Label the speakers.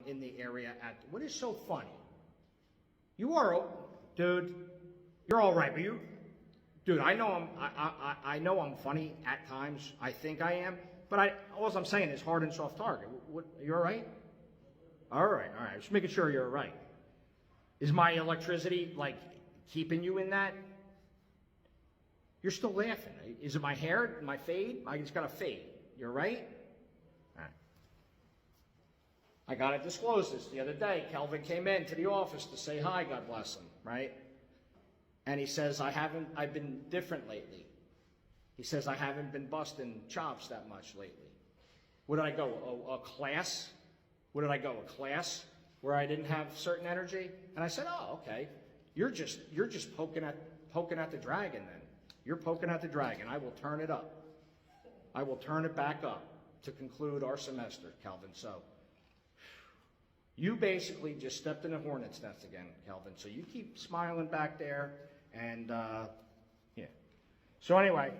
Speaker 1: in the area at, what is so funny? You are, dude, you're all right, but dude, I know I know I'm funny at times. I think I am, but all I'm saying is hard and soft target. You all right? All right. Just making sure you're all right. Is my electricity, like, keeping you in that? You're still laughing. Is it my hair, my fade? I just got a fade. You're right? All right. I got to disclose this. The other day, Kelvin came in to the office to say hi, God bless him, right? And he says, I've been different lately. He says, I haven't been busting chops that much lately. Where did I go? A class? Where did I go? A class where I didn't have certain energy? And I said, oh, okay. You're just poking at the dragon then. You're poking at the dragon. I will turn it up. I will turn it back up to conclude our semester, Kelvin. So you basically just stepped in a hornet's nest again, Kelvin. So you keep smiling back there, and yeah. So anyway,